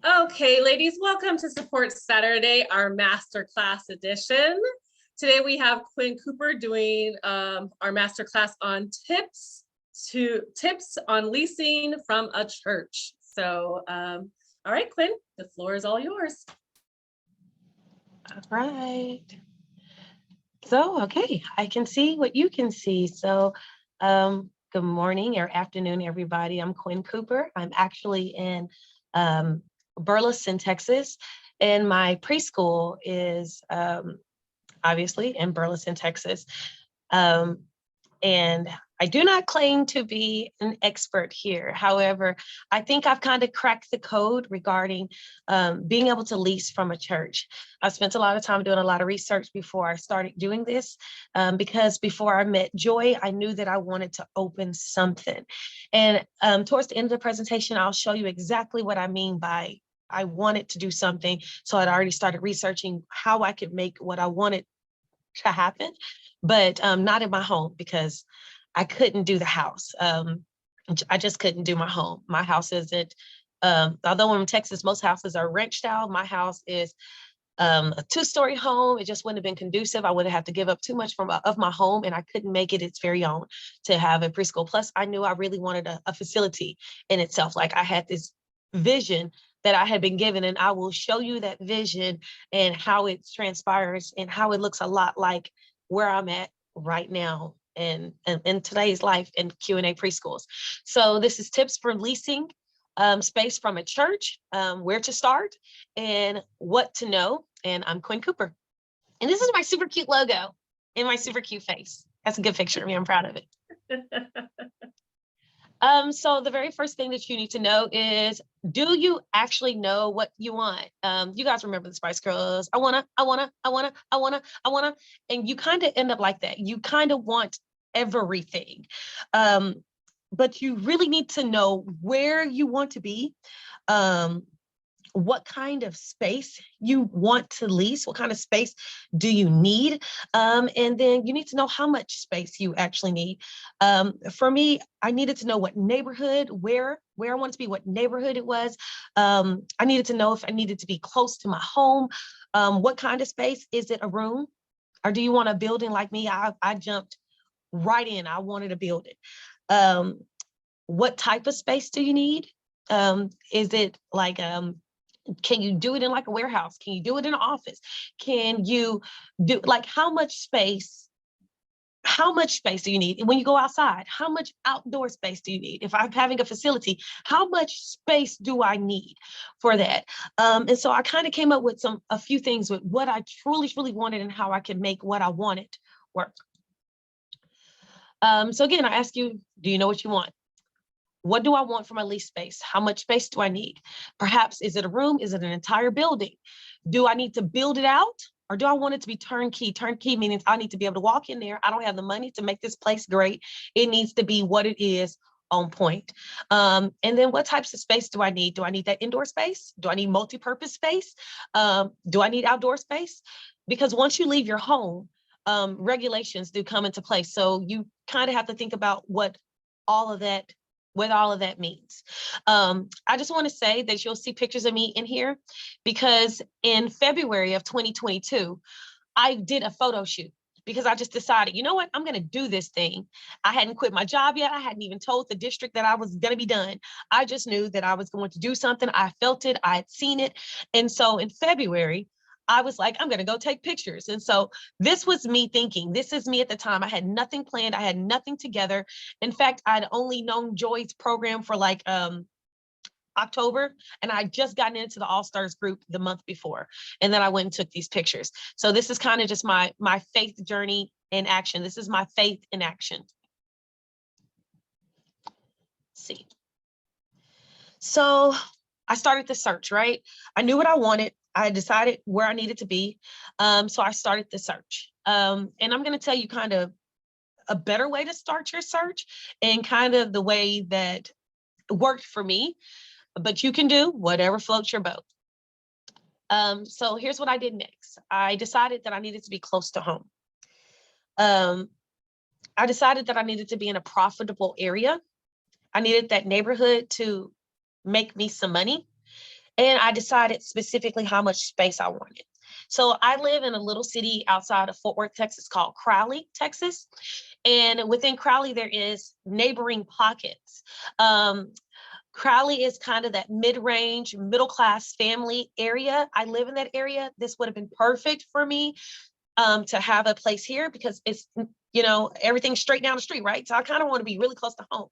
Okay, ladies, welcome to Support Saturday, our masterclass edition. Today we have Quinn Cooper doing our masterclass on tips on leasing from a church. So, all right, Quinn, the floor is all yours. All right. So, okay, I can see what you can see. So, good morning or afternoon, everybody. I'm Quinn Cooper. I'm actually in Burleson, Texas, and my preschool is obviously in Burleson, Texas. And I do not claim to be an expert here. However, I think I've kind of cracked the code regarding being able to lease from a church. I spent a lot of time doing a lot of research before I started doing this, because before I met Joy, I knew that I wanted to open something. And towards the end of the presentation, I'll show you exactly what I mean by I wanted to do something. So I'd already started researching how I could make what I wanted to happen, but not in my home because I couldn't do the house. I just couldn't do my home. My house isn't, although in Texas, most houses are ranch style. My house is a two-story home. It just wouldn't have been conducive. I would have had to give up too much of my home, and I couldn't make it its very own to have a preschool. Plus, I knew I really wanted a facility in itself. Like I had this vision that I had been given, and I will show you that vision and how it transpires and how it looks a lot like where I'm at right now in today's life in Q&A preschools. So this is tips for leasing space from a church, where to start and what to know. And I'm Quinn Cooper. And this is my super cute logo and my super cute face. That's a good picture of me. I'm proud of it. So the very first thing that you need to know is, do you actually know what you want? You guys remember the Spice Girls? I wanna, and you kind of end up like that. You kind of want everything. But you really need to know where you want to be, what kind of space you want to lease, what kind of space do you need, and then you need to know how much space you actually need. For me, I needed to know what neighborhood, where I wanted to be, what neighborhood it was. I needed to know if I needed to be close to my home. What kind of space? Is it a room? Or do you want a building like me? I jumped right in. I wanted a building. What type of space do you need? Is it like, can you do it in like a warehouse? Can you do it in an office? Can you do like how much space do you need when you go outside? How much outdoor space do you need? If I'm having a facility, how much space do I need for that? And so I kind of came up with a few things with what I truly wanted and how I can make what I wanted work. So again, I ask you, do you know what you want? What do I want from a lease space? How much space do I need? Perhaps, is it a room? Is it an entire building? Do I need to build it out? Or do I want it to be turnkey? Turnkey means I need to be able to walk in there. I don't have the money to make this place great. It needs to be what it is, on point. And then what types of space do I need? Do I need that indoor space? Do I need multi-purpose space? Do I need outdoor space? Because once you leave your home, regulations do come into place. So you kind of have to think about what all of that means. I just want to say that you'll see pictures of me in here because in February of 2022, I did a photo shoot because I just decided, you know what, I'm going to do this thing. I hadn't quit my job yet. I hadn't even told the district that I was going to be done. I just knew that I was going to do something. I felt it. I had seen it. And so in February, I was like, I'm going to go take pictures. And so this was me thinking, this is me at the time. I had nothing planned. I had nothing together. In fact, I'd only known Joy's program for like October, and I just gotten into the All-Stars group the month before. And then I went and took these pictures. So this is kind of just my faith journey in action. This is my faith in action. Let's see. So I started the search, right? I knew what I wanted. I decided where I needed to be. So I started the search. And I'm going to tell you kind of a better way to start your search and kind of the way that worked for me, but you can do whatever floats your boat. So here's what I did next. I decided that I needed to be close to home. I decided that I needed to be in a profitable area. I needed that neighborhood to make me some money. And I decided specifically how much space I wanted. So I live in a little city outside of Fort Worth, Texas called Crowley, Texas. And within Crowley, there is neighboring pockets. Crowley is kind of that mid-range, middle-class family area. I live in that area. This would have been perfect for me to have a place here because it's, everything's straight down the street, right? So I kind of want to be really close to home.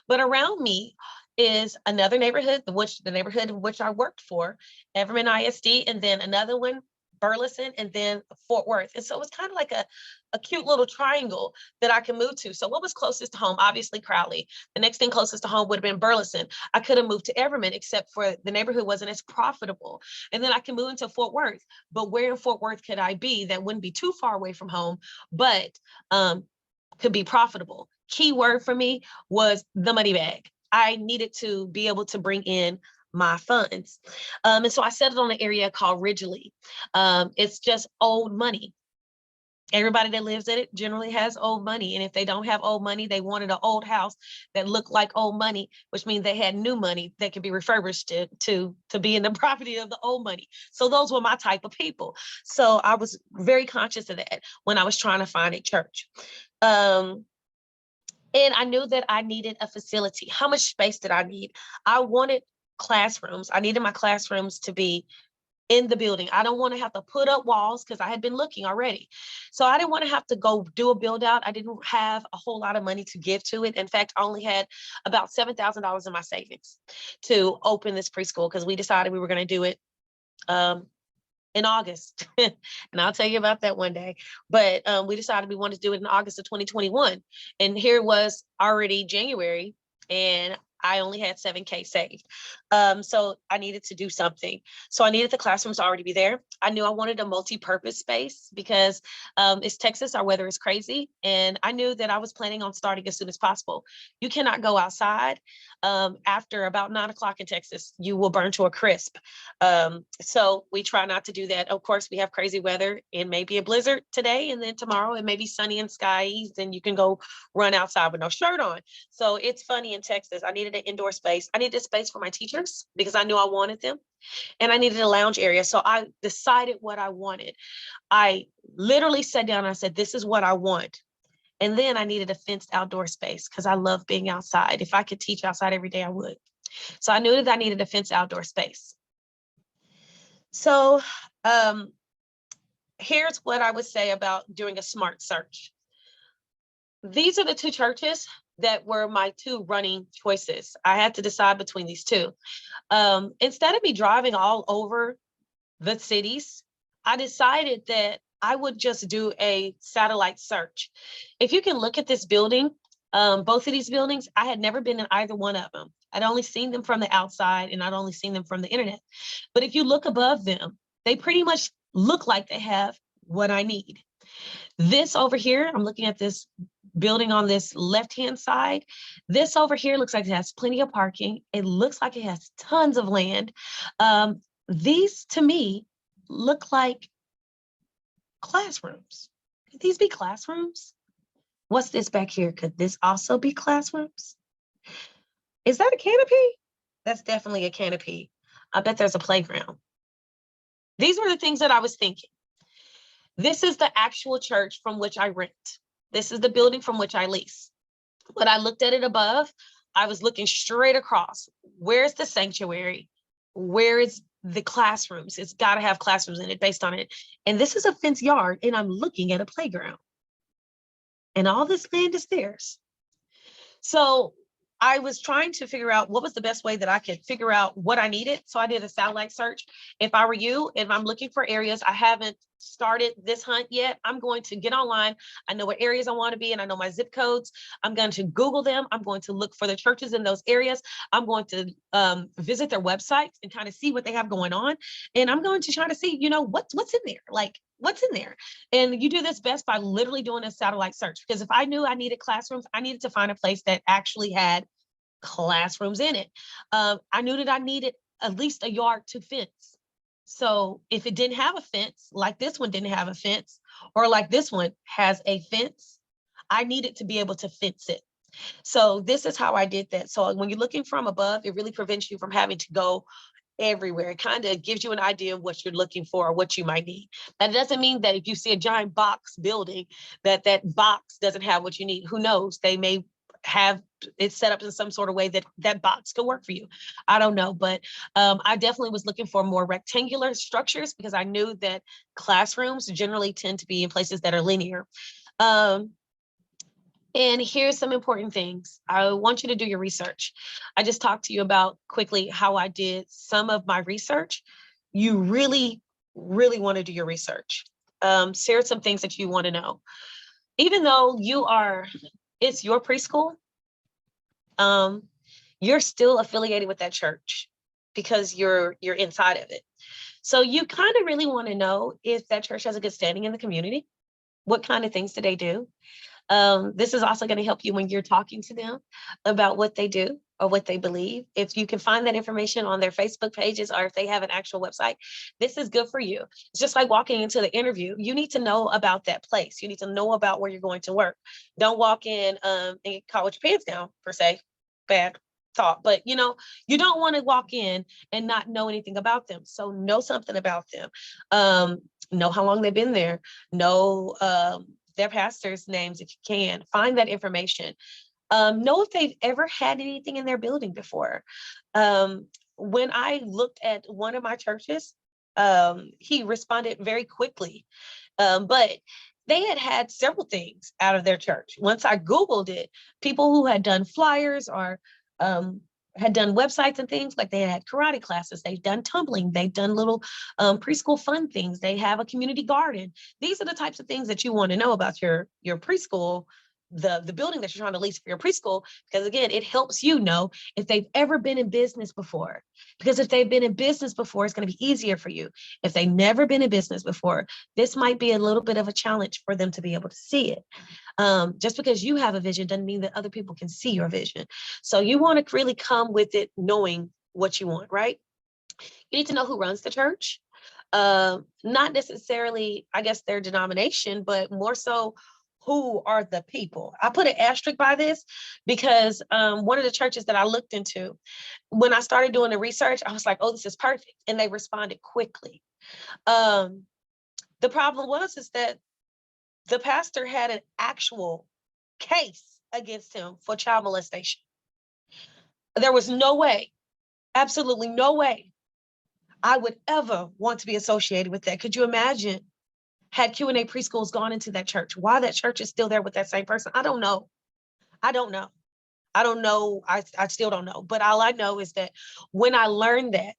But around me is another neighborhood, the neighborhood in which I worked for, Everman ISD, and then another one, Burleson, and then Fort Worth. And so it was kind of like a cute little triangle that I can move to. So what was closest to home? Obviously Crowley. The next thing closest to home would have been Burleson. I could have moved to Everman, except for the neighborhood wasn't as profitable. And then I can move into Fort Worth. But where in Fort Worth could I be that wouldn't be too far away from home, but could be profitable? Key word for me was the money bag. I needed to be able to bring in my funds. And so I settled on an area called Ridgely. It's just old money. Everybody that lives in it generally has old money. And if they don't have old money, they wanted an old house that looked like old money, which means they had new money that could be refurbished to be in the property of the old money. So those were my type of people. So I was very conscious of that when I was trying to find a church. And I knew that I needed a facility. How much space did I need? I wanted classrooms. I needed my classrooms to be in the building. I don't want to have to put up walls because I had been looking already. So I didn't want to have to go do a build out. I didn't have a whole lot of money to give to it. In fact, I only had about $7,000 in my savings to open this preschool because we decided we were going to do it in August. And I'll tell you about that one day. But we decided we wanted to do it in August of 2021. And here it was already January, and I only had $7K saved. So I needed to do something. So I needed the classrooms to already be there. I knew I wanted a multi-purpose space because it's Texas, our weather is crazy. And I knew that I was planning on starting as soon as possible. You cannot go outside after about 9 o'clock in Texas. You will burn to a crisp. So we try not to do that. Of course, we have crazy weather. It may be a blizzard today, and then tomorrow it may be sunny and skies, and you can go run outside with no shirt on. So it's funny in Texas. I needed an indoor space. I needed a space for my teachers because I knew I wanted them. And I needed a lounge area. So I decided what I wanted. I literally sat down and I said, this is what I want. And then I needed a fenced outdoor space because I love being outside. If I could teach outside every day, I would. So I knew that I needed a fenced outdoor space. So here's what I would say about doing a smart search. These are the two churches that were my two running choices. I had to decide between these two. Instead of me driving all over the cities, I decided that I would just do a satellite search. If you can look at this building, both of these buildings, I had never been in either one of them. I'd only seen them from the outside and I'd only seen them from the internet. But if you look above them, they pretty much look like they have what I need. This over here, I'm looking at this building on this left-hand side. This over here looks like it has plenty of parking. It looks like it has tons of land. These to me look like classrooms. Could these be classrooms? What's this back here? Could this also be classrooms? Is that a canopy? That's definitely a canopy. I bet there's a playground. These were the things that I was thinking. This is the actual church from which I rent. This is the building from which I lease. When I looked at it above, I was looking straight across. Where's the sanctuary? Where is the classrooms? It's got to have classrooms in it based on it. And this is a fenced yard, and I'm looking at a playground. And all this land is theirs. So I was trying to figure out what was the best way that I could figure out what I needed. So I did a satellite search. If I were you, if I'm looking for areas, I haven't started this hunt yet, I'm going to get online. I know what areas I want to be in. I know my zip codes. I'm going to Google them. I'm going to look for the churches in those areas. I'm going to visit their websites and kind of see what they have going on. And I'm going to try to see, what's in there, like what's in there. And you do this best by literally doing a satellite search, because if I knew I needed classrooms, I needed to find a place that actually had classrooms in it. I knew that I needed at least a yard to fence. So if it didn't have a fence, like this one didn't have a fence, or like this one has a fence, I needed to be able to fence it. So this is how I did that. So when you're looking from above, it really prevents you from having to go everywhere. It kind of gives you an idea of what you're looking for or what you might need. That doesn't mean that if you see a giant box building, that box doesn't have what you need. Who knows? They may have it set up in some sort of way that that box could work for you. I don't know, but I definitely was looking for more rectangular structures because I knew that classrooms generally tend to be in places that are linear. And here's some important things. I want you to do your research. I just talked to you about quickly how I did some of my research. You really, really want to do your research. Share some things that you want to know. Even though it's your preschool, you're still affiliated with that church because you're inside of it. So you kind of really want to know if that church has a good standing in the community. What kind of things do they do? This is also going to help you when you're talking to them about what they do or what they believe. If you can find that information on their Facebook pages or if they have an actual website, this is good for you. It's just like walking into the interview. You need to know about that place. You need to know about where you're going to work. Don't walk in and call with your pants down, per se. Bad thought. But, you don't want to walk in and not know anything about them. So know something about them. Know how long they've been there. Know their pastors' names if you can. Find that information. Know if they've ever had anything in their building before. When I looked at one of my churches, he responded very quickly, but they had several things out of their church. Once I Googled it, people who had done flyers or had done websites and things, like they had karate classes, they've done tumbling, they've done little preschool fun things, they have a community garden. These are the types of things that you want to know about your preschool, the building that you're trying to lease for your preschool, because again, it helps you know if they've ever been in business before. Because if they've been in business before, it's going to be easier for you. If they've never been in business before, this might be a little bit of a challenge for them to be able to see it. Just because you have a vision doesn't mean that other people can see your vision. So you want to really come with it knowing what you want, right? You need to know who runs the church. Not necessarily, I guess, their denomination, but more so who are the people. I put an asterisk by this because one of the churches that I looked into, when I started doing the research, I was like, oh, this is perfect. And they responded quickly. The problem is that the pastor had an actual case against him for child molestation. There was no way, absolutely no way, I would ever want to be associated with that. Could you imagine had Q&A preschools gone into that church? Why that church is still there with that same person? I don't know. I don't know. I still don't know. But all I know is that when I learned that,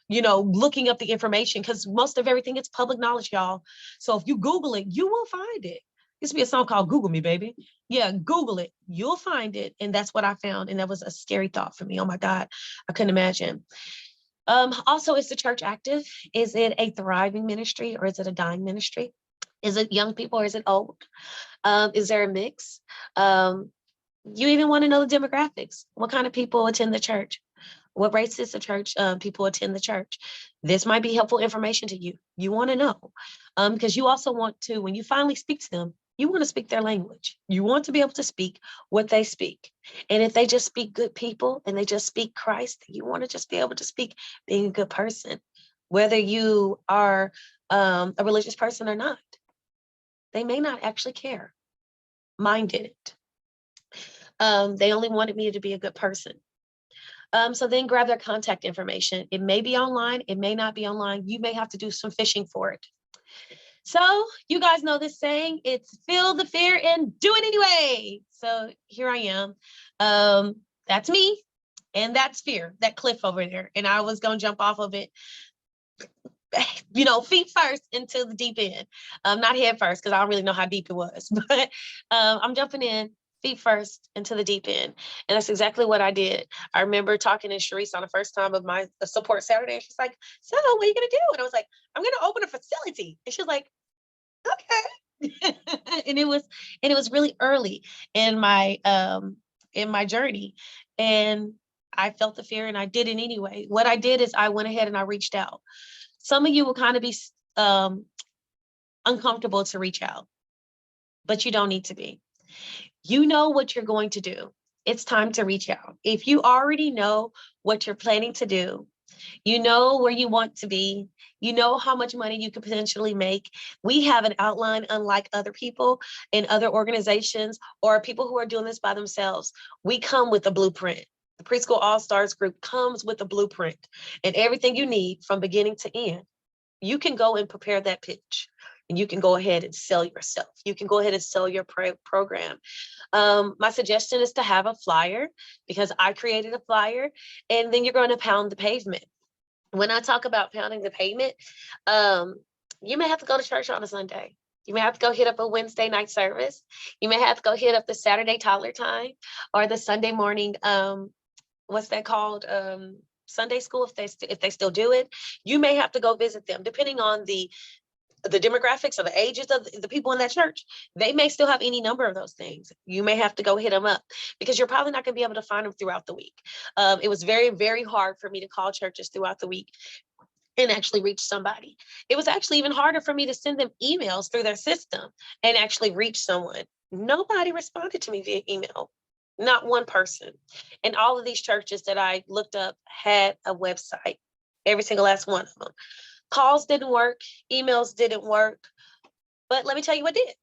looking up the information, because most of everything is public knowledge, y'all. So if you Google it, you will find it. There used to be a song called Google Me, baby. Yeah, Google it. You'll find it. And that's what I found. And that was a scary thought for me. Oh my God, I couldn't imagine. Also, is the church active? Is it a thriving ministry or is it a dying ministry? Is it young people or is it old? Is there a mix? You even want to know the demographics. What kind of people attend the church? What race is the church? People attend the church. This might be helpful information to you. You want to know because you also want to, when you finally speak to them, you want to speak their language. You want to be able to speak what they speak. And if they just speak good people and they just speak Christ, you want to just be able to speak being a good person, whether you are a religious person or not. They may not actually care. Mine didn't. They only wanted me to be a good person. So then grab their contact information. It may be online. It may not be online. You may have to do some fishing for it. So you guys know this saying, it's feel the fear and do it anyway. So here I am. That's me. And that's fear, that cliff over there. And I was going to jump off of it, feet first into the deep end. Not head first, because I don't really know how deep it was. But I'm jumping in feet first into the deep end. And that's exactly what I did. I remember talking to Sharice on the first time of my support Saturday. And she's like, so what are you going to do? And I was like, I'm going to open a facility. And she's like, okay. and it was really early in my journey. And I felt the fear and I did it anyway. What I did is I went ahead and I reached out. Some of you will kind of be uncomfortable to reach out, but you don't need to be. You know what you're going to do. It's time to reach out. If you already know what you're planning to do, You know where you want to be. You know how much money you could potentially make. We have an outline, unlike other people in other organizations or people who are doing this by themselves. We come with a blueprint. The Preschool All-Stars group comes with a blueprint and everything you need from beginning to end. You can go and prepare that pitch, and you can go ahead and sell yourself. You can go ahead and sell your program. My suggestion is to have a flyer, because I created a flyer, and then you're going to pound the pavement. When I talk about pounding the pavement, you may have to go to church on a Sunday. You may have to go hit up a Wednesday night service. You may have to go hit up the Saturday toddler time or the Sunday morning, what's that called? Sunday school, if they still do it. You may have to go visit them, depending on the demographics or the ages of the people in that church. They may still have any number of those things. You may have to go hit them up, because you're probably not going to be able to find them throughout the week. It was very, very hard for me to call churches throughout the week and actually reach somebody. It was actually even harder for me to send them emails through their system and actually reach someone. Nobody responded to me via email. Not one person. And all of these churches that I looked up had a website, every single last one of them. Calls didn't work, emails didn't work, but let me tell you what did.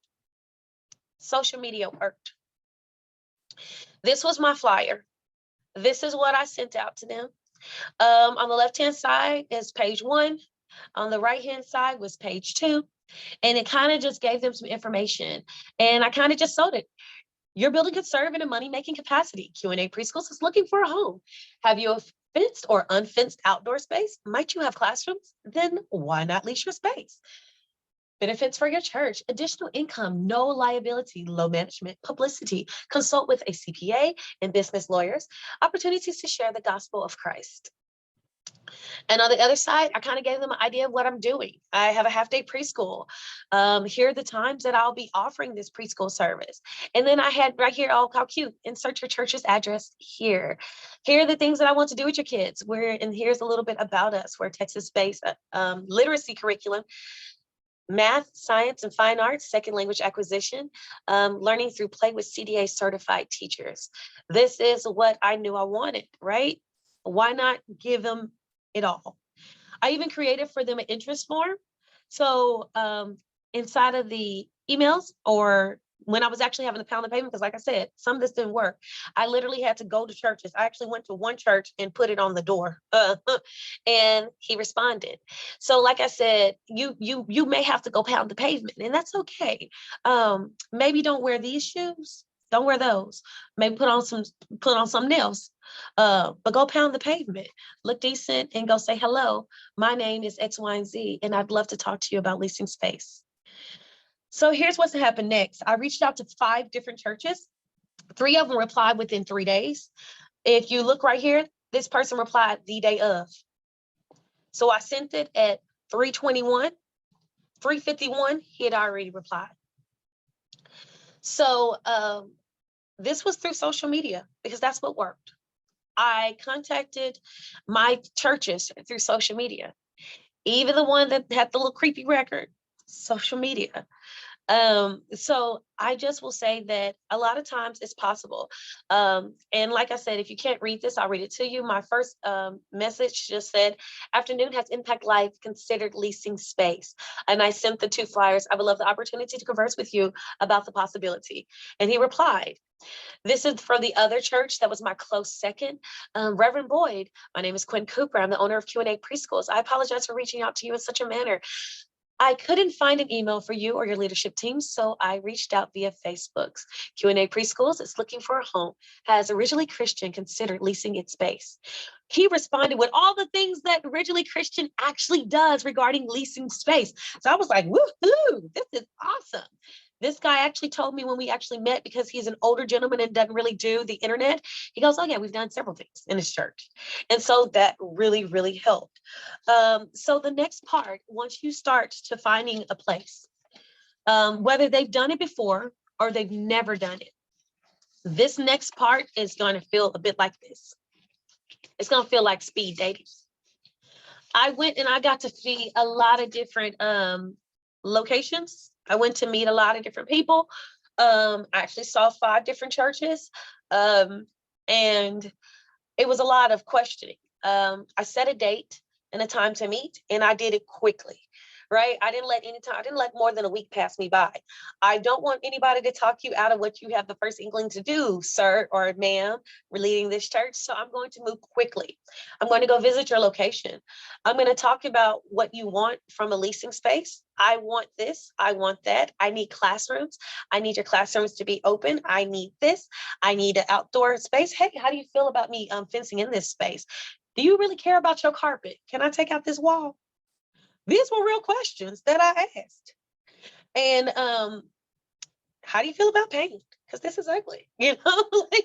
Social media worked. This was my flyer. This is what I sent out to them. On the left-hand side is page 1. On the right-hand side was page 2. And it kind of just gave them some information. And I kind of just sold it. Your building could serve in a money-making capacity. Q&A Preschools is looking for a home. Have you a fenced or unfenced outdoor space? Might you have classrooms? Then why not lease your space? Benefits for your church: additional income, no liability, low management, publicity, consult with a CPA and business lawyers, opportunities to share the gospel of Christ. And on the other side, I kind of gave them an idea of what I'm doing. I have a half-day preschool. Here are the times that I'll be offering this preschool service. And then I had right here, oh, how cute, insert your church's address here. Here are the things that I want to do with your kids. And here's a little bit about us. We're Texas-based literacy curriculum, math, science, and fine arts, second language acquisition, learning through play with CDA certified teachers. This is what I knew I wanted, right? Why not give them it all? I even created for them an interest form. So inside of the emails, or when I was actually having to pound the pavement, because like I said, some of this didn't work. I literally had to go to churches. I actually went to one church and put it on the door, and he responded. So like I said, you may have to go pound the pavement, and that's okay. Maybe don't wear these shoes. Don't wear those. Maybe put on something else. But go pound the pavement. Look decent and go say, hello, my name is X, Y, and Z, and I'd love to talk to you about leasing space. So here's what's happened next. I reached out to 5 different churches. 3 of them replied within 3 days. If you look right here, this person replied the day of. So I sent it at 3:21, 3:51, he had already replied. So this was through social media, because that's what worked. I contacted my churches through social media, even the one that had the little creepy record, social media. So I just will say that a lot of times it's possible. And like I said, if you can't read this, I'll read it to you. My first message just said, afternoon, has Impact Life considered leasing space? And I sent the 2 flyers. I would love the opportunity to converse with you about the possibility. And he replied. This is from the other church that was my close second. Reverend Boyd, my name is Quinn Cooper. I'm the owner of Q&A Preschools. I apologize for reaching out to you in such a manner. I couldn't find an email for you or your leadership team, so I reached out via Facebook's. Q&A Preschools is looking for a home. Has Originally Christian considered leasing its space? He responded with all the things that Originally Christian actually does regarding leasing space. So I was like, woohoo, this is awesome. This guy actually told me when we actually met, because he's an older gentleman and doesn't really do the internet. He goes, oh yeah, we've done several things in his church. And so that really, really helped. So the next part, once you start to finding a place, whether they've done it before or they've never done it, this next part is going to feel a bit like this. It's going to feel like speed dating. I went and I got to see a lot of different locations. I went to meet a lot of different people. I actually saw 5 different churches. And it was a lot of questioning. I set a date and a time to meet, and I did it quickly. Right? I didn't let more than a week pass me by. I don't want anybody to talk you out of what you have the first inkling to do, sir or ma'am, we're leading this church. So I'm going to move quickly. I'm going to go visit your location. I'm going to talk about what you want from a leasing space. I want this. I want that. I need classrooms. I need your classrooms to be open. I need this. I need an outdoor space. Hey, how do you feel about me fencing in this space? Do you really care about your carpet? Can I take out this wall? These were real questions that I asked. And how do you feel about paint? Because this is ugly, you know, like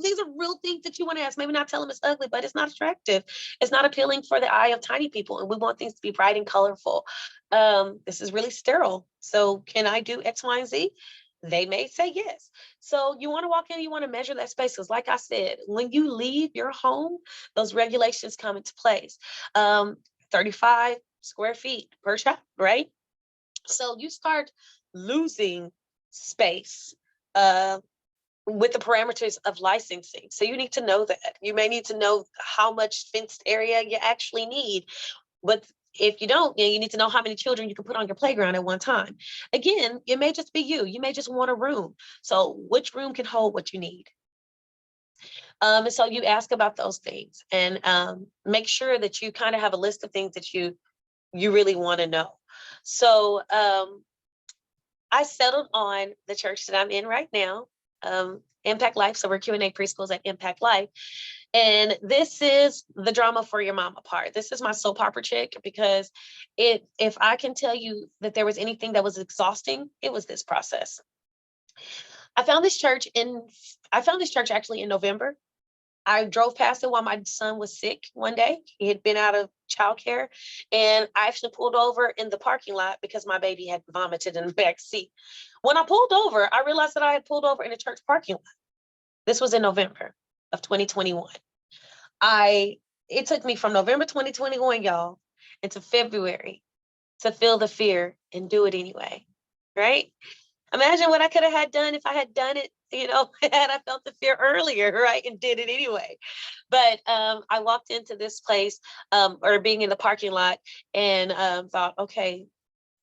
these are real things that you want to ask. Maybe not tell them it's ugly, but it's not attractive. It's not appealing for the eye of tiny people. And we want things to be bright and colorful. This is really sterile. So can I do X, Y, and Z? They may say yes. So you want to walk in, you want to measure that space. Because like I said, when you leave your home, those regulations come into place. 35 square feet per shop, right? So you start losing space with the parameters of licensing. So you need to know that. You may need to know how much fenced area you actually need. But if you don't, you need to know how many children you can put on your playground at one time. Again, it may just be you. You may just want a room. So which room can hold what you need? And so you ask about those things and make sure that you kind of have a list of things that you really want to know. So I settled on the church that I'm in right now, Impact Life. So we're Q&A preschools at Impact Life. And this is the drama for your mama part. This is my soap opera chick, because if I can tell you that there was anything that was exhausting, it was this process. I found this church actually in November. I drove past it while my son was sick one day. He had been out of childcare, and I actually pulled over in the parking lot because my baby had vomited in the back seat. When I pulled over, I realized that I had pulled over in a church parking lot. This was in November of 2021. It took me from November 2021, y'all, into February to feel the fear and do it anyway, right? Imagine what I could have had done if I had done it, had I felt the fear earlier, right? And did it anyway. But I walked into this place or being in the parking lot and thought, okay,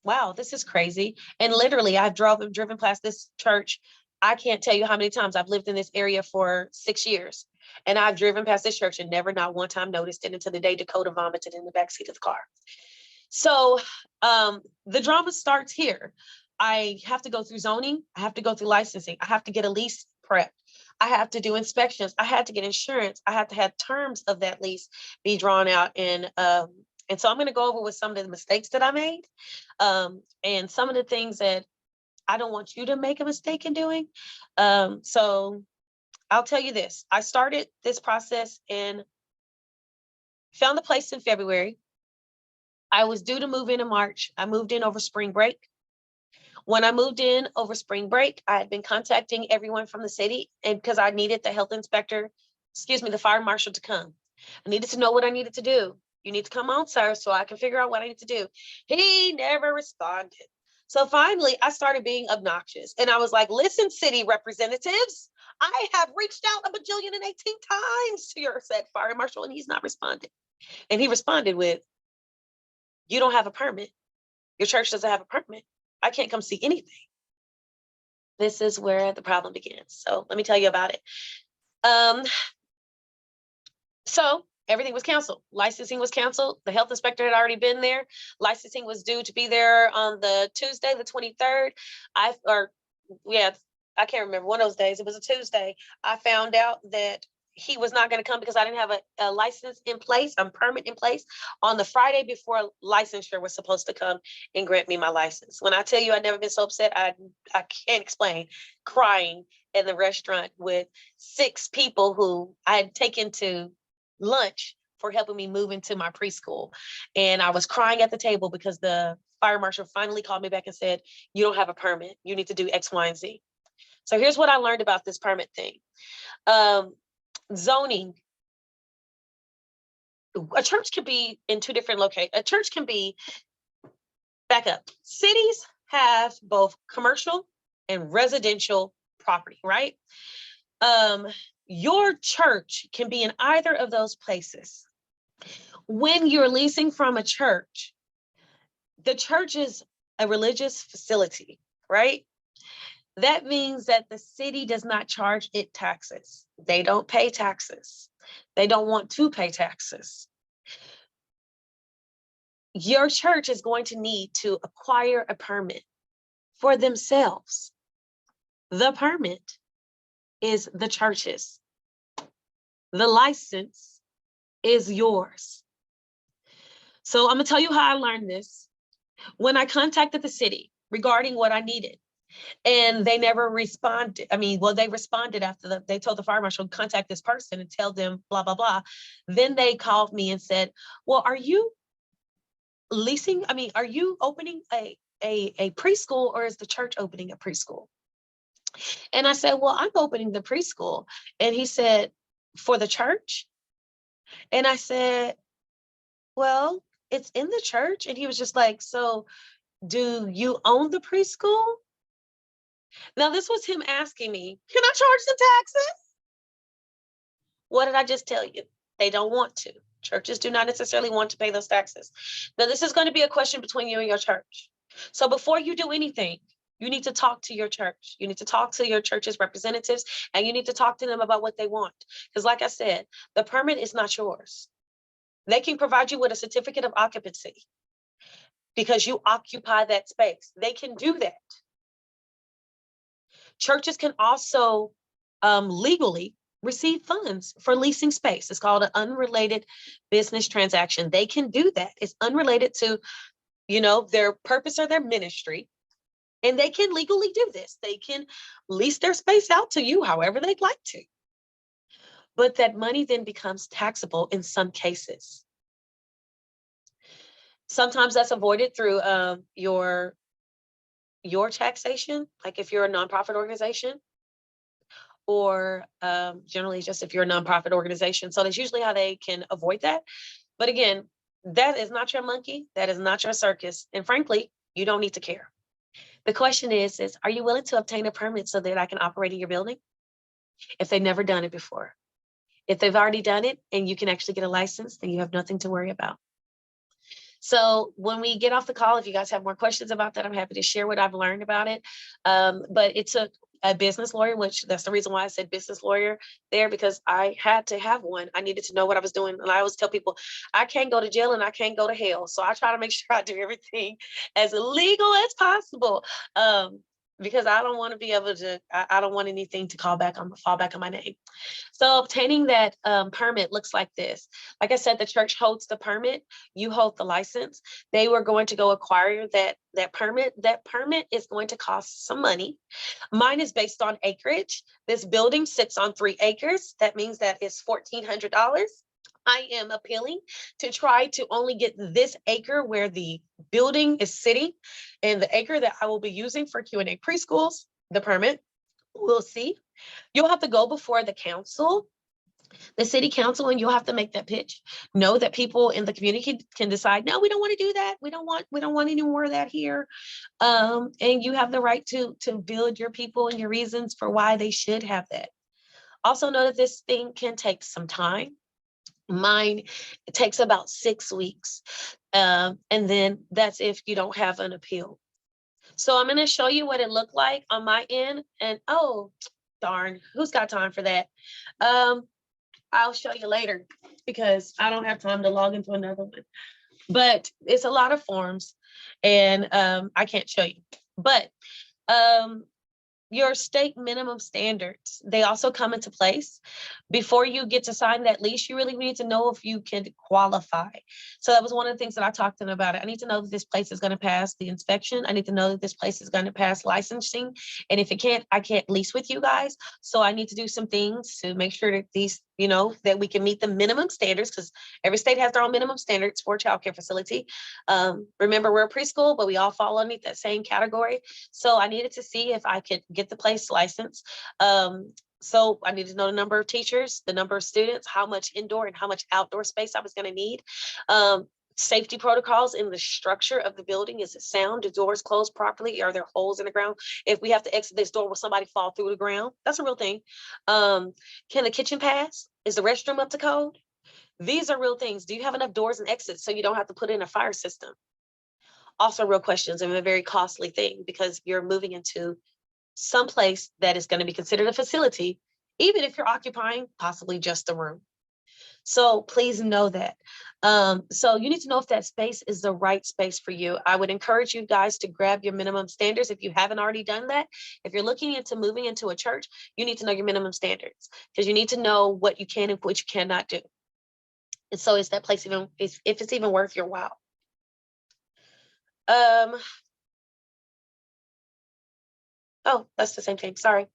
wow, this is crazy. And literally I've driven past this church. I can't tell you how many times I've lived in this area for 6 years. And I've driven past this church and never not one time noticed it until the day Dakota vomited in the backseat of the car. So the drama starts here. I have to go through zoning. I have to go through licensing. I have to get a lease prep. I have to do inspections. I had to get insurance. I have to have terms of that lease be drawn out. And so I'm going to go over with some of the mistakes that I made and some of the things that I don't want you to make a mistake in doing. So I'll tell you this. I started this process and found the place in February. I was due to move in March. I moved in over spring break. When I moved in over spring break, I had been contacting everyone from the city, and because I needed the fire marshal to come. I needed to know what I needed to do. You need to come on, sir, so I can figure out what I need to do. He never responded. So finally, I started being obnoxious. And I was like, listen, city representatives, I have reached out 1,018 times to your said fire marshal, and he's not responded. And he responded with, you don't have a permit. Your church doesn't have a permit. I can't come see anything. This is where the problem begins. So let me tell you about it. So everything was canceled. Licensing was canceled. The health inspector had already been there. Licensing was due to be there on the Tuesday, the 23rd. I can't remember one of those days. It was a Tuesday. I found out that he was not going to come because I didn't have a license in place, a permit in place on the Friday before licensure was supposed to come and grant me my license. When I tell you I've never been so upset, I can't explain. Crying in the restaurant with 6 people who I had taken to lunch for helping me move into my preschool. And I was crying at the table because the fire marshal finally called me back and said, you don't have a permit. You need to do X, Y, and Z. So here's what I learned about this permit thing. Zoning. A church can be in 2 different locations. A church can be, back up. Cities have both commercial and residential property, right? Your church can be in either of those places. When you're leasing from a church, the church is a religious facility, right? That means that the city does not charge it taxes. They don't pay taxes. They don't want to pay taxes. Your church is going to need to acquire a permit for themselves. The permit is the church's. The license is yours. So I'm gonna tell you how I learned this. When I contacted the city regarding what I needed, and they never responded. I mean, well, they responded after they told the fire marshal, contact this person and tell them blah, blah, blah. Then they called me and said, well, are you leasing? I mean, are you opening a preschool, or is the church opening a preschool? And I said, well, I'm opening the preschool. And he said, for the church? And I said, well, it's in the church. And he was just like, so do you own the preschool? Now, this was him asking me, can I charge some taxes? What did I just tell you? They don't want to. Churches do not necessarily want to pay those taxes. Now, this is going to be a question between you and your church. So before you do anything, you need to talk to your church. You need to talk to your church's representatives, and you need to talk to them about what they want. Because like I said, the permit is not yours. They can provide you with a certificate of occupancy because you occupy that space. They can do that. Churches can also legally receive funds for leasing space. It's called an unrelated business transaction. They can do that. It's unrelated to, their purpose or their ministry. And they can legally do this. They can lease their space out to you however they'd like to. But that money then becomes taxable in some cases. Sometimes that's avoided through your taxation, like if you're a nonprofit organization, or generally just if you're a nonprofit organization. So that's usually how they can avoid that. But again, that is not your monkey. That is not your circus. And frankly, you don't need to care. The question is, are you willing to obtain a permit so that I can operate in your building? If they've never done it before. If they've already done it and you can actually get a license, then you have nothing to worry about. So when we get off the call, if you guys have more questions about that, I'm happy to share what I've learned about it. But it took a business lawyer, which that's the reason why I said business lawyer there, because I had to have one. I needed to know what I was doing. And I always tell people, I can't go to jail and I can't go to hell. So I try to make sure I do everything as legal as possible. Because I don't want to be able to, I don't want anything to fall back on my name. So obtaining that permit looks like this. Like I said, the church holds the permit, you hold the license. They were going to go acquire that permit. That permit is going to cost some money. Mine is based on acreage. This building sits on 3 acres. That means that it's $1,400. I am appealing to try to only get this acre where the building is sitting, and the acre that I will be using for Q&A preschools, the permit. We'll see. You'll have to go before the council, the city council, and you'll have to make that pitch. Know that people in the community can decide, no, we don't want to do that. We don't want any more of that here. And you have the right to build your people and your reasons for why they should have that. Also know that this thing can take some time. Mine, it takes about 6 weeks. And then that's if you don't have an appeal. So I'm going to show you what it looked like on my end. And oh, darn, who's got time for that? I'll show you later because I don't have time to log into another one. But it's a lot of forms and I can't show you. But your state minimum standards, they also come into place. Before you get to sign that lease, you really need to know if you can qualify. So that was one of the things that I talked to them about. I need to know that this place is going to pass the inspection. I need to know that this place is going to pass licensing. And if it can't, I can't lease with you guys. So I need to do some things to make sure that these, that we can meet the minimum standards, because every state has their own minimum standards for a childcare facility. Remember, we're a preschool, but we all fall underneath that same category. So I needed to see if I could get the place licensed. So I needed to know the number of teachers, the number of students, how much indoor and how much outdoor space I was going to need. Safety protocols in the structure of the building. Is it sound? Do doors close properly? Are there holes in the ground? If we have to exit this door, will somebody fall through the ground? That's a real thing. Can the kitchen pass? Is the restroom up to code? These are real things. Do you have enough doors and exits so you don't have to put in a fire system? Also real questions, and a very costly thing, because you're moving into some place that is going to be considered a facility, even if you're occupying possibly just a room. So please know that. So you need to know if that space is the right space for you. I would encourage you guys to grab your minimum standards if you haven't already done that. If you're looking into moving into a church, you need to know your minimum standards, because you need to know what you can and what you cannot do. And so is that place even, if it's even worth your while? Oh, that's the same thing. Sorry.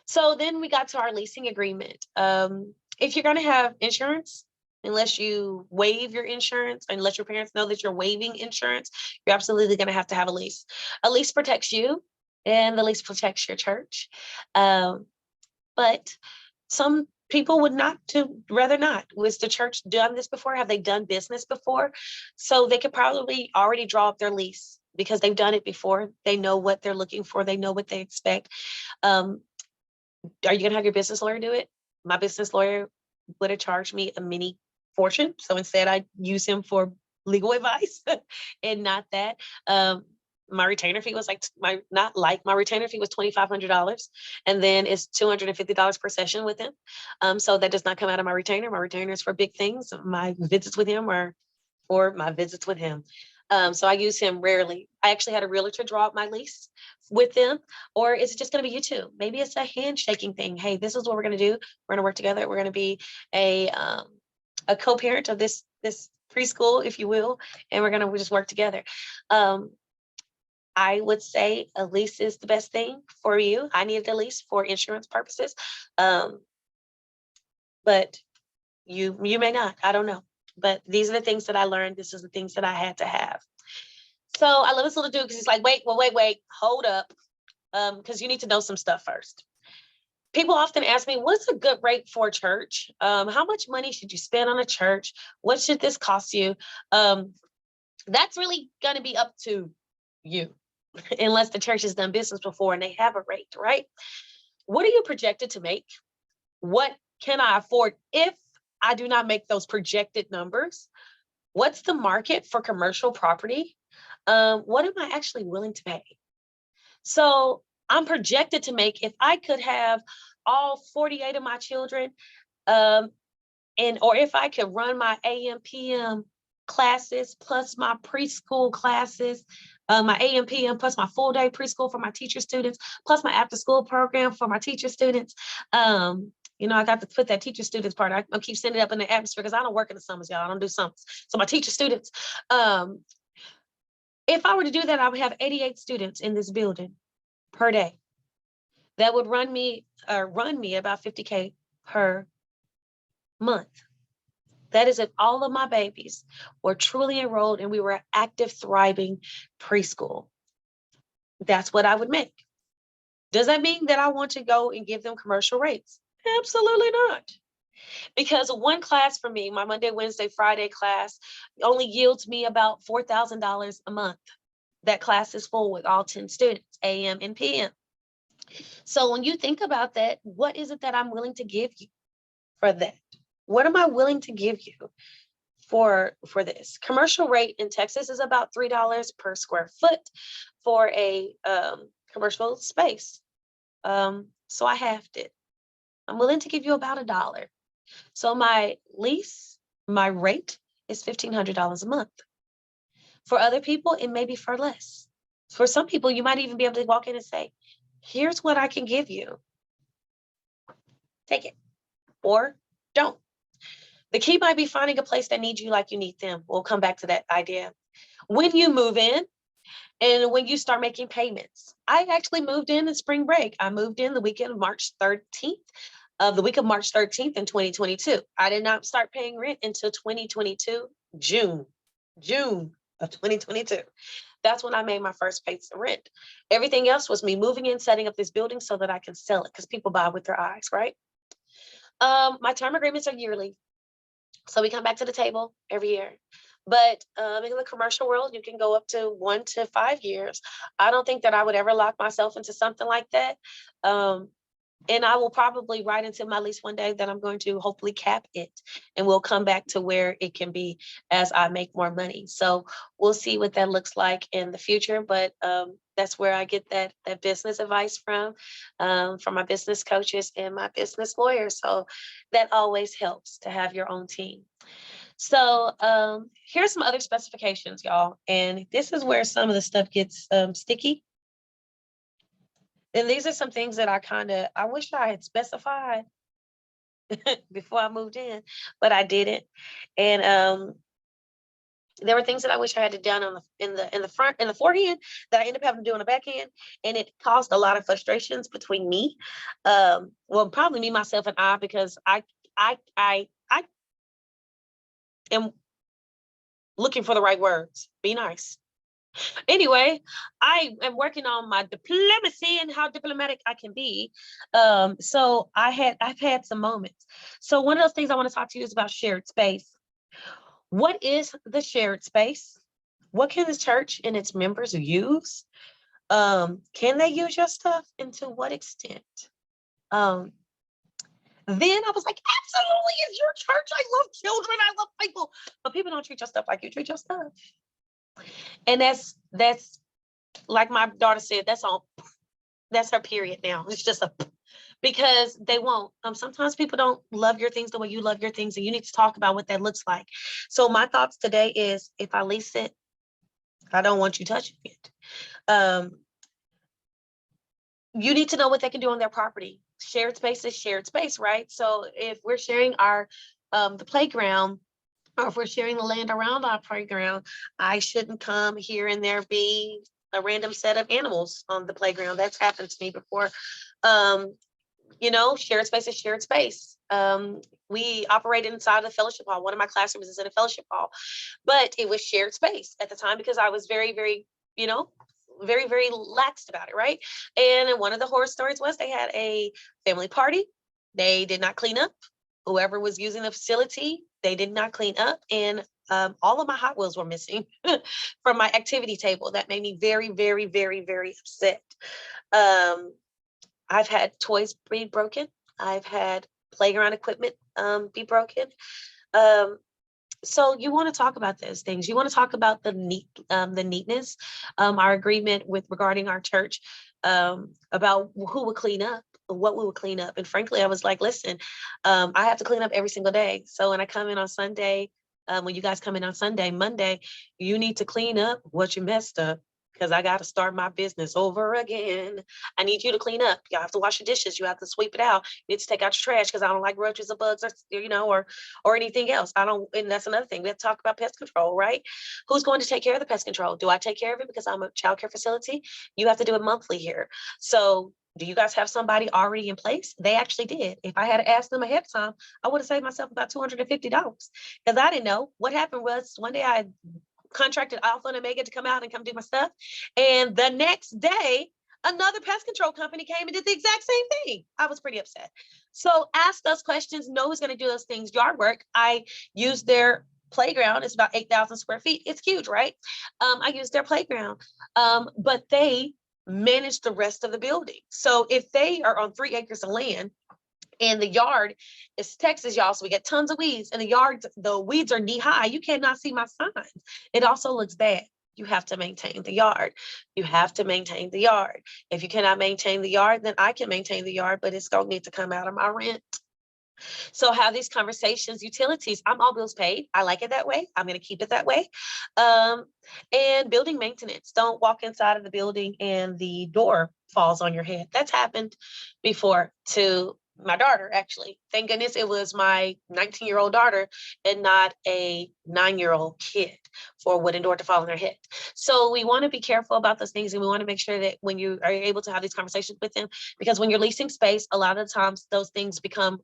So then we got to our leasing agreement. If you're going to have insurance, unless you waive your insurance, unless your parents know that you're waiving insurance, you're absolutely going to have a lease. A lease protects you, and the lease protects your church. But some people would rather not. Was the church done this before? Have they done business before? So they could probably already draw up their lease because they've done it before. They know what they're looking for. They know what they expect. Are you going to have your business lawyer do it? My business lawyer would have charged me a mini fortune. So instead I use him for legal advice and not that. My retainer fee was my retainer fee was $2,500, and then it's $250 per session with him. So that does not come out of my retainer. My retainer is for big things. My visits with him are for my visits with him. So I use him rarely. I actually had a realtor draw up my lease with them, or is it just going to be you two? Maybe it's a handshaking thing. Hey, this is what we're going to do. We're going to work together. We're going to be a co-parent of this preschool, if you will, and we're going to just work together. I would say a lease is the best thing for you. I needed a lease for insurance purposes, but you may not. I don't know. But these are the things that I learned. This is the things that I had to have. So I love this little dude because he's like, wait, hold up. Because you need to know some stuff first. People often ask me, what's a good rate for a church? How much money should you spend on a church? What should this cost you? That's really going to be up to you, unless the church has done business before and they have a rate, right? What are you projected to make? What can I afford if I do not make those projected numbers? What's the market for commercial property? What am I actually willing to pay? So I'm projected to make, if I could have all 48 of my children, or if I could run my AM, PM classes plus my preschool classes, my AM, PM plus my full day preschool for my teacher students, plus my after school program for my teacher students. I got to put that teacher students part. I keep sending it up in the atmosphere because I don't work in the summers, y'all. I don't do summers. So my teacher students, if I were to do that, I would have 88 students in this building per day. That would run me about $50K per month. That is if all of my babies were truly enrolled and we were active, thriving preschool. That's what I would make. Does that mean that I want to go and give them commercial rates? Absolutely not. Because one class for me, my Monday, Wednesday, Friday class, only yields me about $4,000 a month. That class is full with all 10 students, AM and PM. So when you think about that, what is it that I'm willing to give you for that? What am I willing to give you for this? Commercial rate in Texas is about $3 per square foot for a commercial space. So I halved it. I'm willing to give you about $1. So my lease, my rate is $1,500 a month. For other people, it may be for less. For some people, you might even be able to walk in and say, here's what I can give you. Take it or don't. The key might be finding a place that needs you like you need them. We'll come back to that idea. When you move in and when you start making payments, I actually moved in spring break. I moved in the weekend of March 13th. The week of March 13th in 2022. I did not start paying rent until 2022, June of 2022. That's when I made my first payment of rent. Everything else was me moving in, setting up this building so that I can sell it, because people buy with their eyes, right? My term agreements are yearly. So we come back to the table every year. But in the commercial world, you can go up to 1 to 5 years. I don't think that I would ever lock myself into something like that. And I will probably write into my lease one day that I'm going to hopefully cap it, and we'll come back to where it can be as I make more money. So we'll see what that looks like in the future. But that's where I get that business advice from my business coaches and my business lawyers. So that always helps to have your own team. So here's some other specifications, y'all. And this is where some of the stuff gets sticky. And these are some things that I wish I had specified before I moved in, but I didn't. And there were things that I wish I had done in the front, in the forehand, that I ended up having to do on the back end, and it caused a lot of frustrations between me. Well, probably me, myself, and I, because I am looking for the right words. Be nice. Anyway, I am working on my diplomacy and how diplomatic I can be. So I've had some moments. So one of those things I want to talk to you is about shared space. What is the shared space? What can the church and its members use? Can they use your stuff, and to what extent? Then I was like, absolutely, it's your church. I love children. I love people. But people don't treat your stuff like you treat your stuff. And that's like my daughter said, that's her period now. It's just because they won't. Sometimes people don't love your things the way you love your things, and you need to talk about what that looks like. So my thoughts today is, if I lease it, I don't want you touching it. You need to know what they can do on their property. Shared space is shared space, right? So if we're sharing our the playground, or if we're sharing the land around our playground, I shouldn't come here and there be a random set of animals on the playground. That's happened to me before. Shared space is shared space. We operated inside of the fellowship hall. One of my classrooms is in a fellowship hall, but it was shared space at the time because I was very, very, very, very laxed about it, right? And one of the horror stories was they had a family party. They did not clean up. Whoever was using the facility, they did not clean up. And all of my Hot Wheels were missing from my activity table. That made me very, very, very, very upset. I've had toys be broken. I've had playground equipment be broken. So you want to talk about those things. You want to talk about the neatness, our agreement regarding our church, about who would clean up, what we would clean up. And frankly, I was like, listen, I have to clean up every single day. So when I come in on Sunday, when you guys come in on Sunday, Monday, you need to clean up what you messed up, because I got to start my business over again. I need you to clean up. You have to wash the dishes. You have to sweep it out. You need to take out your trash, because I don't like roaches or bugs, or anything else. And that's another thing. We have to talk about pest control, right? Who's going to take care of the pest control? Do I take care of it because I'm a childcare facility? You have to do it monthly here. So do you guys have somebody already in place? They actually did. If I had asked them ahead of time, I would have saved myself about $250, because I didn't know. What happened was, one day I contracted Alpha and Omega to come out and come do my stuff. And the next day, another pest control company came and did the exact same thing. I was pretty upset. So ask those questions. Know who's going to do those things. Yard work. I used their playground. It's about 8,000 square feet. It's huge, right? I used their playground, but they manage the rest of the building. So if they are on 3 acres of land, and the yard is Texas, y'all, so we get tons of weeds, and the weeds are knee high, you cannot see my signs. It also looks bad. You have to maintain the yard. You have to maintain the yard. If you cannot maintain the yard, then I can maintain the yard, but it's going to need to come out of my rent. So have these conversations. Utilities, I'm all bills paid. I like it that way. I'm going to keep it that way. And building maintenance. Don't walk inside of the building and the door falls on your head. That's happened before to my daughter, actually. Thank goodness it was my 19-year-old daughter and not a 9-year-old kid for a wooden door to fall on their head. So we want to be careful about those things, and we want to make sure that when you are able to have these conversations with them, because when you're leasing space, a lot of the times those things become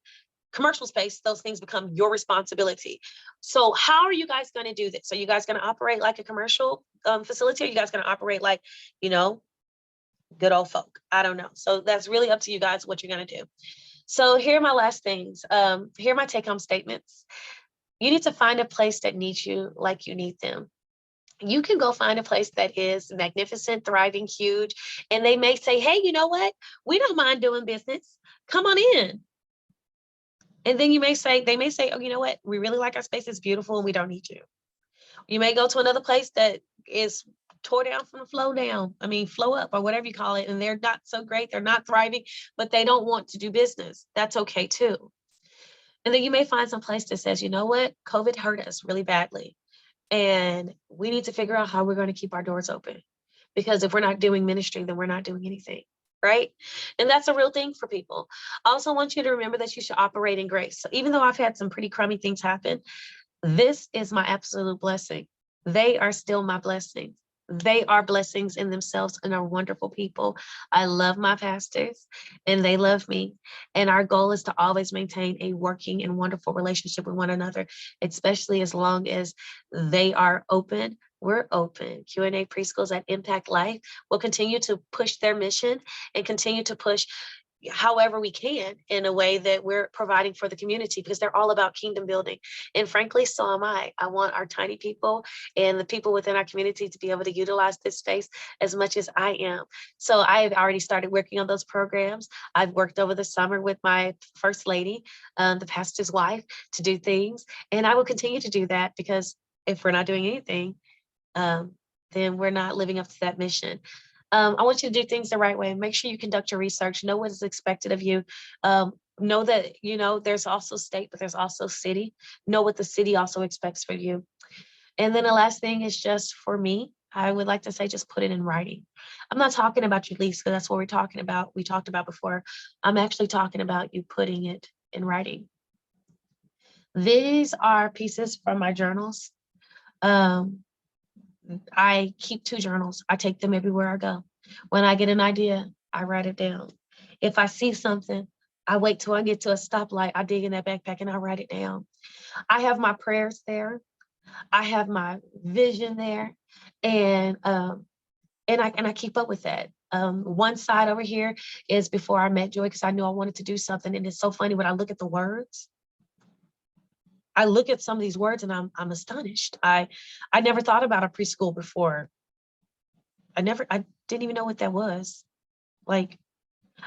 commercial space, those things become your responsibility. So how are you guys going to do this? Are you guys going to operate like a commercial facility? Are you guys going to operate like, good old folk? I don't know. So that's really up to you guys what you're going to do. So here are my last things. Here are my take-home statements. You need to find a place that needs you like you need them. You can go find a place that is magnificent, thriving, huge, and they may say, hey, you know what? We don't mind doing business. Come on in. And then they may say, oh, you know what? We really like our space. It's beautiful and we don't need you. You may go to another place that is tore down from the flow up or whatever you call it. And they're not so great. They're not thriving, but they don't want to do business. That's okay too. And then you may find some place that says, you know what? COVID hurt us really badly. And we need to figure out how we're going to keep our doors open. Because if we're not doing ministry, then we're not doing anything. Right. And that's a real thing for people. I also want you to remember that you should operate in grace. So even though I've had some pretty crummy things happen, this is my absolute blessing. They are still my blessings. They are blessings in themselves and are wonderful people. I love my pastors and they love me. And our goal is to always maintain a working and wonderful relationship with one another, especially as long as they are open. We're open. Q&A Preschools at Impact Life will continue to push their mission and continue to push however we can in a way that we're providing for the community, because they're all about kingdom building. And frankly, so am I. I want our tiny people and the people within our community to be able to utilize this space as much as I am. So I've already started working on those programs. I've worked over the summer with my first lady, the pastor's wife, to do things. And I will continue to do that, because if we're not doing anything, then we're not living up to that mission. I want you to do things the right way. Make sure you conduct your research, know what is expected of you. Know that, there's also state, but there's also city. Know what the city also expects for you. And then the last thing is just for me, I would like to say, just put it in writing. I'm not talking about your lease, because that's what we're talking about. We talked about before. I'm actually talking about you putting it in writing. These are pieces from my journals. I keep 2 journals. I take them everywhere I go. When I get an idea, I write it down. If I see something, I wait till I get to a stoplight. I dig in that backpack and I write it down. I have my prayers there. I have my vision there, and I keep up with that. One side over here is before I met Joy, because I knew I wanted to do something. And it's so funny when I look at the words. I look at some of these words and I'm astonished. I never thought about a preschool before. I didn't even know what that was. Like,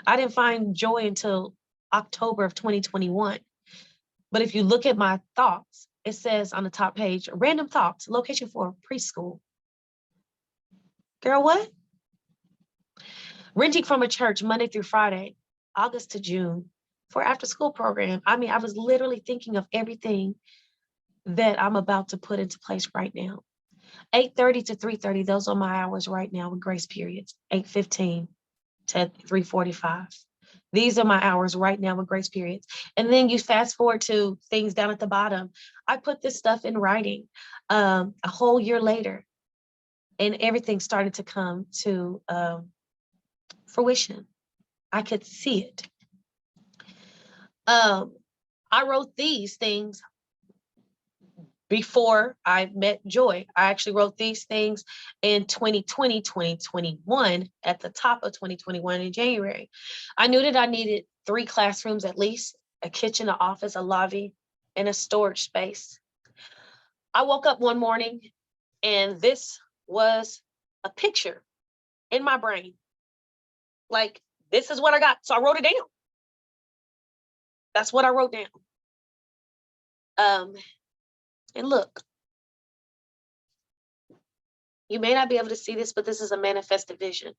I didn't find joy until October of 2021. But if you look at my thoughts, it says on the top page, random thoughts, location for preschool. Girl, what? Renting from a church Monday through Friday, August to June, for after school program. I mean, I was literally thinking of everything that I'm about to put into place right now. 8:30 to 3:30, those are my hours right now with grace periods. 8:15 to 3:45. These are my hours right now with grace periods. And then you fast forward to things down at the bottom. I put this stuff in writing a whole year later, and everything started to come to fruition. I could see it. I wrote these things before I met Joy. I actually wrote these things in 2020, 2021, at the top of 2021 in January. I knew that I needed 3 classrooms at least, a kitchen, an office, a lobby, and a storage space. I woke up one morning and this was a picture in my brain. Like, this is what I got. So I wrote it down. That's what I wrote down. And look, you may not be able to see this, but this is a manifested vision.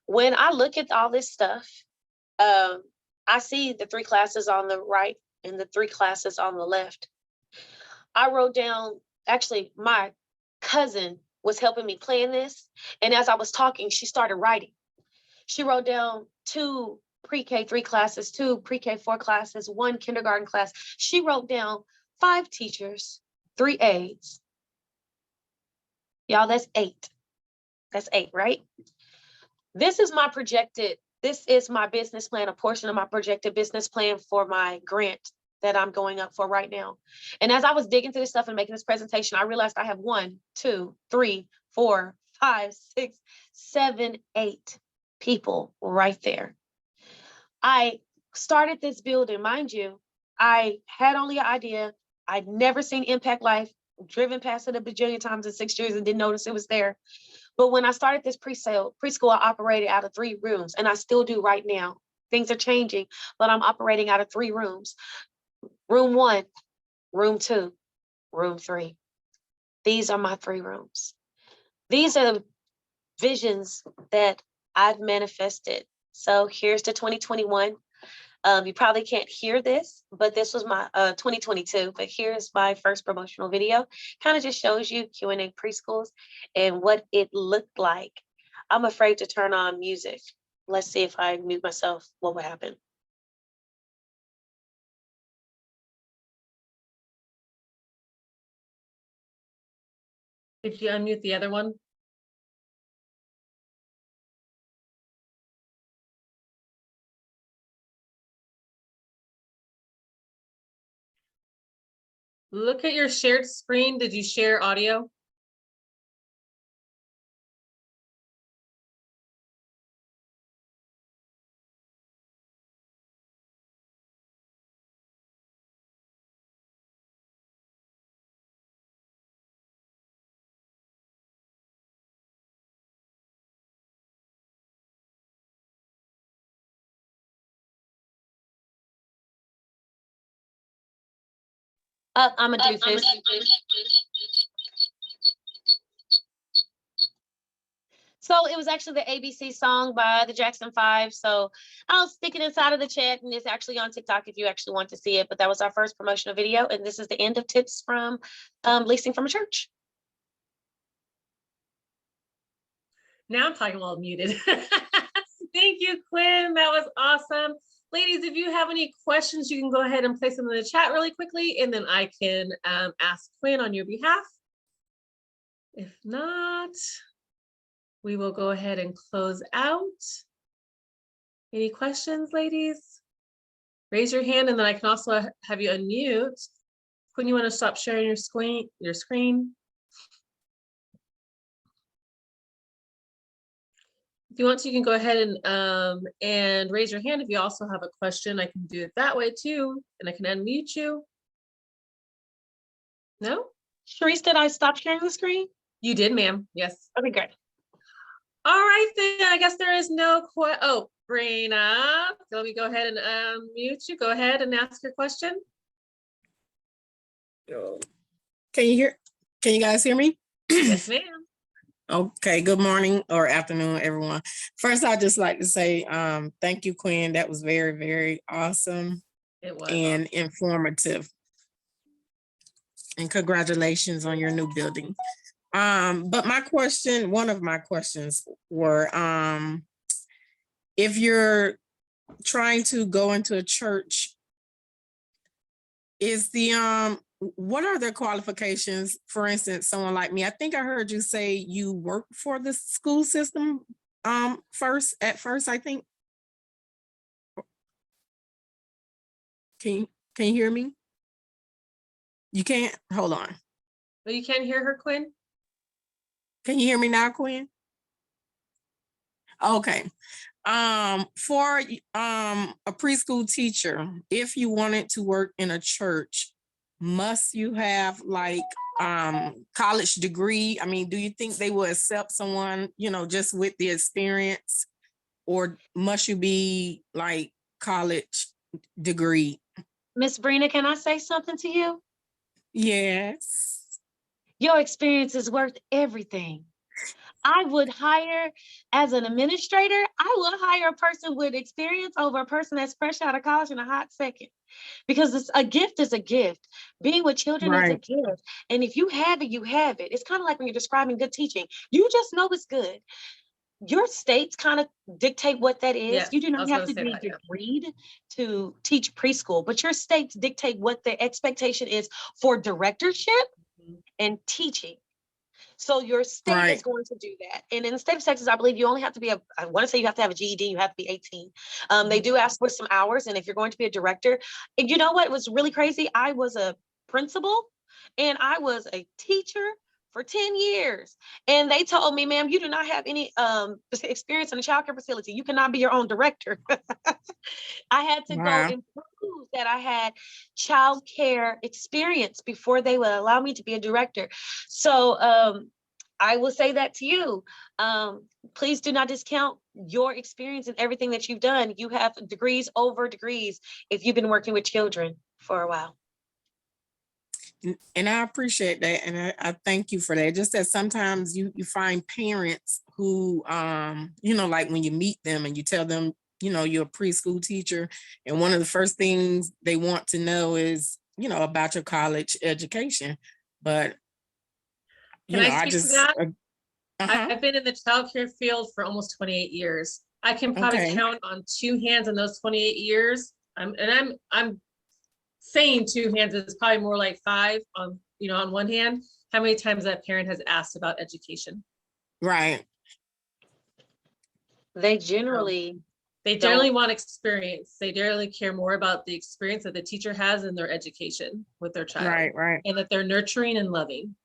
When I look at all this stuff, I see the 3 classes on the right and the 3 classes on the left. I wrote down, actually, my cousin was helping me plan this. And as I was talking, she started writing. She wrote down 2 pre-K 3 classes, 2 pre-K 4 classes, 1 kindergarten class. She wrote down 5 teachers, 3 aides. Y'all, that's 8. That's 8, right? This is my business plan, a portion of my projected business plan for my grant that I'm going up for right now. And as I was digging through this stuff and making this presentation, I realized I have 1, 2, 3, 4, 5, 6, 7, 8 people right there. I started this building, mind you, I had only an idea. I'd never seen Impact Life driven past it a bajillion times in 6 years and didn't notice it was there. But when I started this preschool, I operated out of 3 rooms, and I still do right now. Things are changing, but I'm operating out of 3 rooms. Room 1, room 2, room 3. These are my 3 rooms. These are the visions that I've manifested. So here's the 2021. You probably can't hear this, but this was my 2022. But here's my first promotional video. Kind of just shows you Q&A preschools and what it looked like. I'm afraid to turn on music. Let's see if I mute myself, what would happen. Did you unmute the other one? Look at your shared screen. Did you share audio? I'm gonna do this. So it was actually the ABC song by the Jackson 5. So I'll stick it inside of the chat, and it's actually on TikTok if you actually want to see it. But that was our first promotional video, and this is the end of tips from leasing from a church. Now I'm talking while muted. Thank you, Quinn. That was awesome. Ladies, if you have any questions, you can go ahead and place them in the chat really quickly, and then I can ask Quinn on your behalf. If not, we will go ahead and close out. Any questions, ladies? Raise your hand, and then I can also have you unmute. Quinn, you want to stop sharing your screen? If you want to, you can go ahead and raise your hand. If you also have a question, I can do it that way too, and I can unmute you. No? Sharice, did I stop sharing the screen? You did, ma'am. Yes. Okay, good. All right, then I guess there is no oh, Brina, let me go ahead and mute you. Go ahead and ask your question. Can you guys hear me? Yes, ma'am. Okay, good morning or afternoon, everyone. First, I'd just like to say thank you, Quinn. That was very, very awesome. It was and awesome. Informative. And congratulations on your new building. But one of my questions were, if you're trying to go into a church, is the what are their qualifications? For instance, someone like me, I think I heard you say you work for the school system at first, I think. Can you hear me? You can't? Hold on. But you can't hear her, Quinn? Can you hear me now, Quinn? Okay. For a preschool teacher, if you wanted to work in a church, must you have like college degree? I mean, do you think they will accept someone, just with the experience, or must you be like college degree? Miss Brina, can I say something to you? Yes. Your experience is worth everything. I would hire, as an administrator, I would hire a person with experience over a person that's fresh out of college in a hot second. Because it's a gift is a gift. Being with children is a gift. And if you have it, you have it. It's kind of like when you're describing good teaching. You just know it's good. Your states kind of dictate what that is. Yes, you do not have to be degreed to teach preschool, but your states dictate what the expectation is for directorship and teaching. So your state is going to do that. And in the state of Texas, I believe you only have to be I want to say you have to have a GED, you have to be 18. They do ask for some hours. And if you're going to be a director, and you know what was really crazy? I was a principal and I was a teacher for 10 years. And they told me, ma'am, you do not have any experience in a childcare facility. You cannot be your own director. I had to go Wow. and prove that I had childcare experience before they would allow me to be a director. So I will say that to you. Please do not discount your experience and everything that you've done. You have degrees over degrees if you've been working with children for a while. And I appreciate that. And I thank you for that. Just that sometimes you find parents who, like when you meet them and you tell them, you're a preschool teacher, and one of the first things they want to know is, about your college education. But, Can I I speak to just, that? uh-huh. I've been in the childcare field for almost 28 years. I can probably Okay. count on two hands in those 28 years. I'm saying two hands is probably more like five on one hand, how many times that parent has asked about education. Right. They generally want experience. They generally care more about the experience that the teacher has in their education with their child. Right. And that they're nurturing and loving.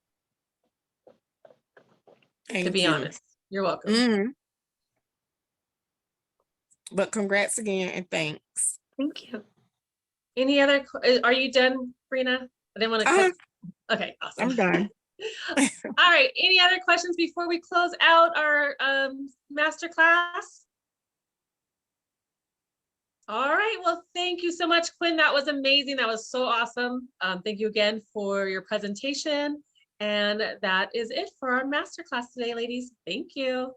Thank to be you. honest. You're welcome. Mhm. But congrats again and thanks. Thank you. Any other, are you done, Brina? I didn't want to cut. Okay, awesome. I'm done. All right, any other questions before we close out our master class? All right, well, thank you so much, Quinn. That was amazing. That was so awesome. Thank you again for your presentation. And that is it for our master class today, ladies. Thank you.